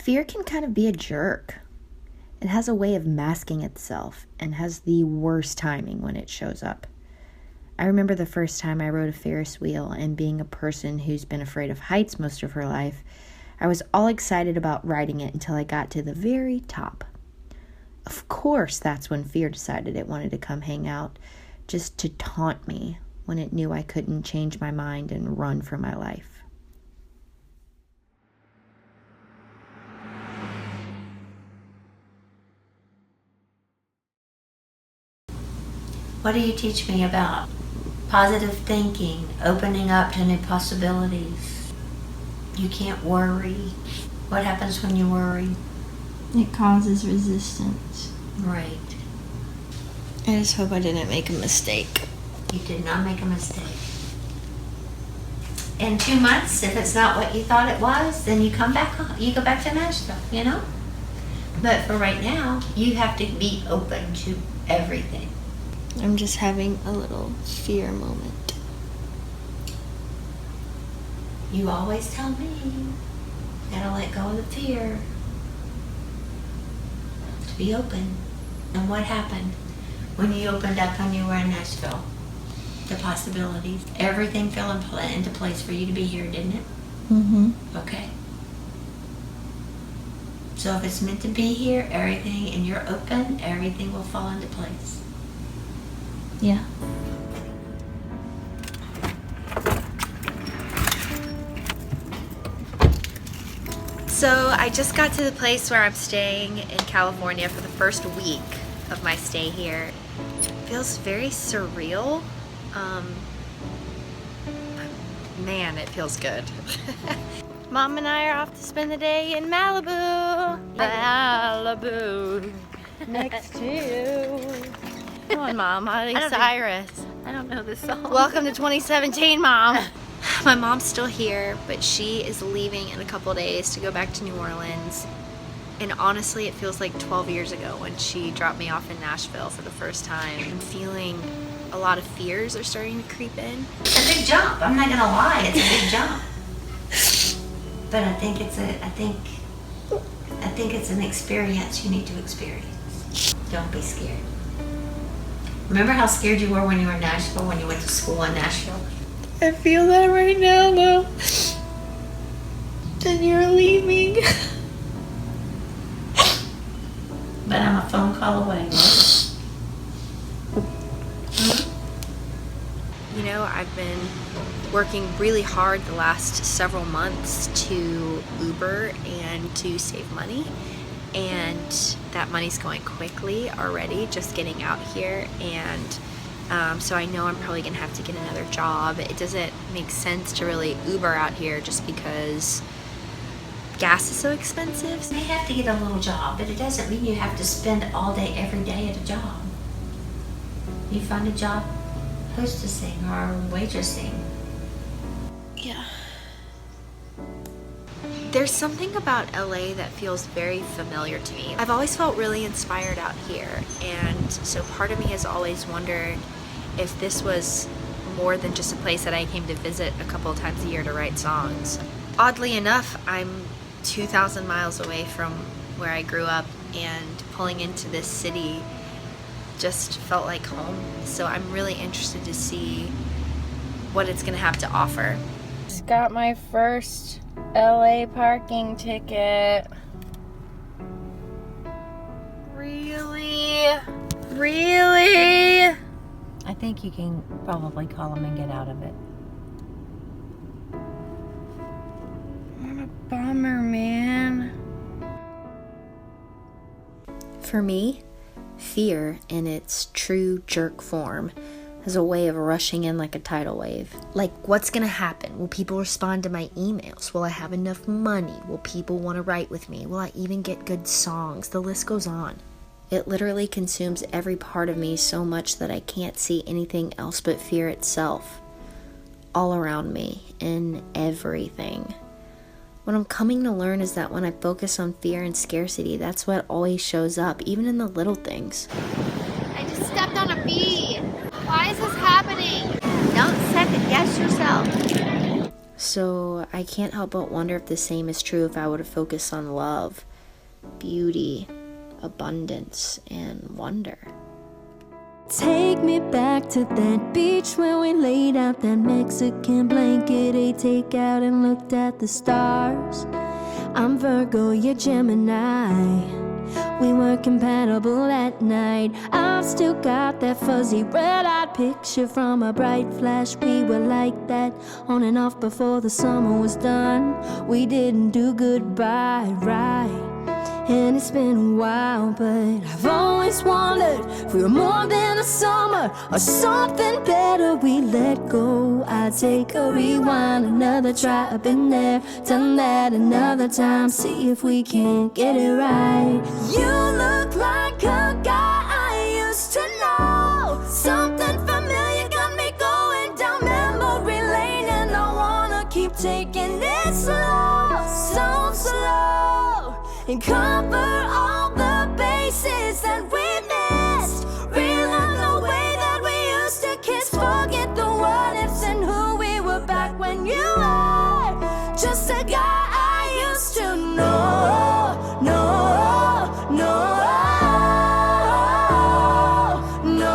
Fear can kind of be a jerk. It has a way of masking itself and has the worst timing when it shows up. I remember the first time I rode a Ferris wheel, and being a person who's been afraid of heights most of her life, I was all excited about riding it until I got to the very top. Of course, that's when fear decided it wanted to come hang out, just to taunt me when it knew I couldn't change my mind and run for my life. What do you teach me about positive thinking, opening up to new possibilities? You can't worry. What happens when you worry? It causes resistance. Right. I just hope I didn't make a mistake. You did not make a mistake. In 2 months, if it's not what you thought it was, then you come back home. You go back to Nashville, you know? But for right now, you have to be open to everything. I'm just having a little fear moment. You always tell me, gotta let go of the fear. To be open. And what happened when you opened up when you were in Nashville? The possibilities. Everything fell into place for you to be here, didn't it? Mm-hmm. Okay. So if it's meant to be here, everything, and you're open, everything will fall into place. Yeah. So I just got to the place where I'm staying in California for the first week of my stay here. It feels very surreal. Man, it feels good. Mom and I are off to spend the day in Malibu. Malibu. Next to you. Come on, Mom. Miley Cyrus. I don't know this song. Welcome to 2017, Mom. My mom's still here, but she is leaving in a couple days to go back to New Orleans. And honestly, it feels like 12 years ago when she dropped me off in Nashville for the first time. I'm feeling a lot of fears are starting to creep in. It's a big jump. I'm not gonna lie, it's a big jump. But I think it's an experience you need to experience. Don't be scared. Remember how scared you were when you were in Nashville, when you went to school in Nashville? I feel that right now, though. And you're leaving. But I'm a phone call away, right? You know, I've been working really hard the last several months to Uber and to save money. And that money's going quickly already, just getting out here. And so I know I'm probably gonna have to get another job. It doesn't make sense to really Uber out here just because gas is so expensive. You may have to get a little job, but it doesn't mean you have to spend all day, every day at a job. You find a job hostessing or waitressing. Yeah. There's something about LA that feels very familiar to me. I've always felt really inspired out here, and so part of me has always wondered if this was more than just a place that I came to visit a couple of times a year to write songs. Oddly enough, I'm 2,000 miles away from where I grew up, and pulling into this city just felt like home. So I'm really interested to see what it's gonna have to offer. Just got my first LA parking ticket. Really? Really? I think you can probably call them and get out of it. What a bummer, man. For me, fear in its true jerk form has a way of rushing in like a tidal wave. Like, what's gonna happen? Will people respond to my emails? Will I have enough money? Will people want to write with me? Will I even get good songs? The list goes on. It literally consumes every part of me so much that I can't see anything else but fear itself. All around me, in everything. What I'm coming to learn is that when I focus on fear and scarcity, that's what always shows up, even in the little things. I just stepped on a bee. Why is this happening? Don't second guess yourself. So I can't help but wonder if the same is true if I would have focused on love, beauty, abundance, and wonder. Take me back to that beach where we laid out that Mexican blanket, ate takeout and looked at the stars. I'm Virgo, you're Gemini. We weren't compatible at night. I've still got that fuzzy red-eyed picture from a bright flash. We were like that, on and off before the summer was done. We didn't do goodbye right. And it's been a while, but I've always wondered if we were more than a summer or something better. We let go. I take a rewind, another try. I've been there, done that another time. See if we can't get it right. You look like a guy I used to know. Something familiar got me going down memory lane, and I wanna keep taking it slow, so slow, and cover all the bases that we missed. Relearn the way that we used to kiss. Forget the what ifs and who we were back when you were just a guy I used to know. No, no, no,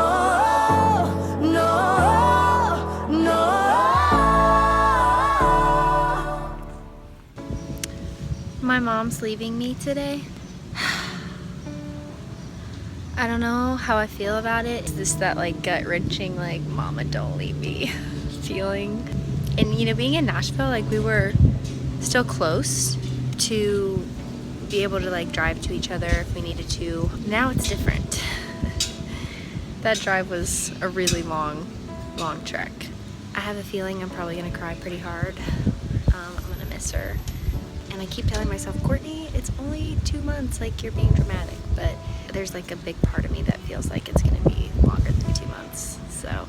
no, no. My mom's leaving me today. I don't know how I feel about it. It's just that like gut-wrenching, like, mama don't leave me feeling. And you know, being in Nashville, like, we were still close to be able to like drive to each other if we needed to. Now it's different. That drive was a really long trek. I have a feeling I'm probably gonna cry pretty hard. I'm gonna miss her. And I keep telling myself, Courtney, it's only 2 months, like, you're being dramatic. But there's like a big part of me that feels like it's gonna be longer than 2 months. So,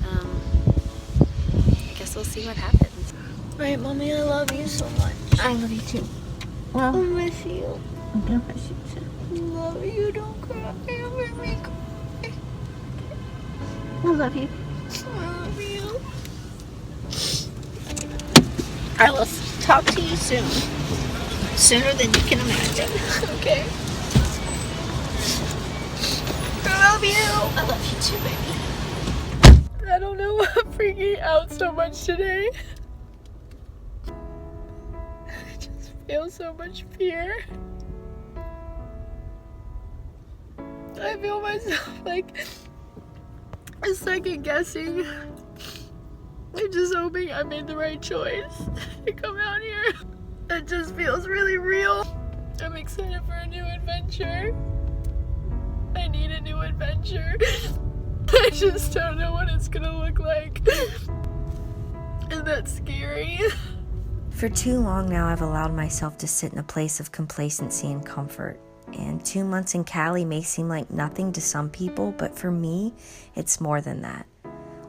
I guess we'll see what happens. Right, Mommy, I love you so much. I love you too. I miss you. I'm gonna miss you too. I love you, don't cry. You make me cry. I love you. I love you. I will talk to you soon. Sooner than you can imagine. Okay? I love you. I love you too, baby. I don't know why I'm freaking out so much today. I just feel so much fear. I feel myself like second guessing. I'm just hoping I made the right choice to come out here. It just feels really real. I'm excited for a new adventure. I need a new adventure. I just don't know what it's gonna look like. And that's scary. For too long now, I've allowed myself to sit in a place of complacency and comfort. And 2 months in Cali may seem like nothing to some people, but for me, it's more than that.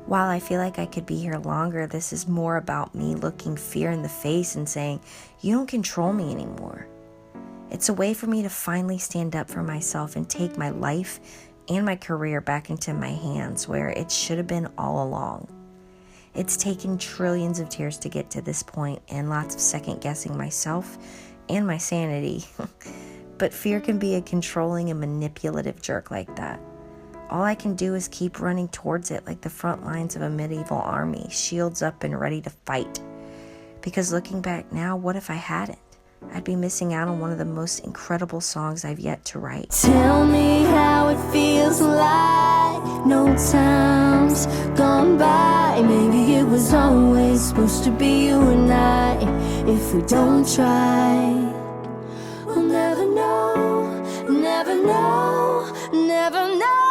While I feel like I could be here longer, this is more about me looking fear in the face and saying, you don't control me anymore. It's a way for me to finally stand up for myself and take my life and my career back into my hands where it should have been all along. It's taken trillions of tears to get to this point and lots of second guessing myself and my sanity. But fear can be a controlling and manipulative jerk like that. All I can do is keep running towards it like the front lines of a medieval army, shields up and ready to fight. Because looking back now, what if I hadn't? I'd be missing out on one of the most incredible songs I've yet to write. Tell me how it feels like no time's gone by. Maybe it was always supposed to be you and I. If we don't try, we'll never know, never know, never know.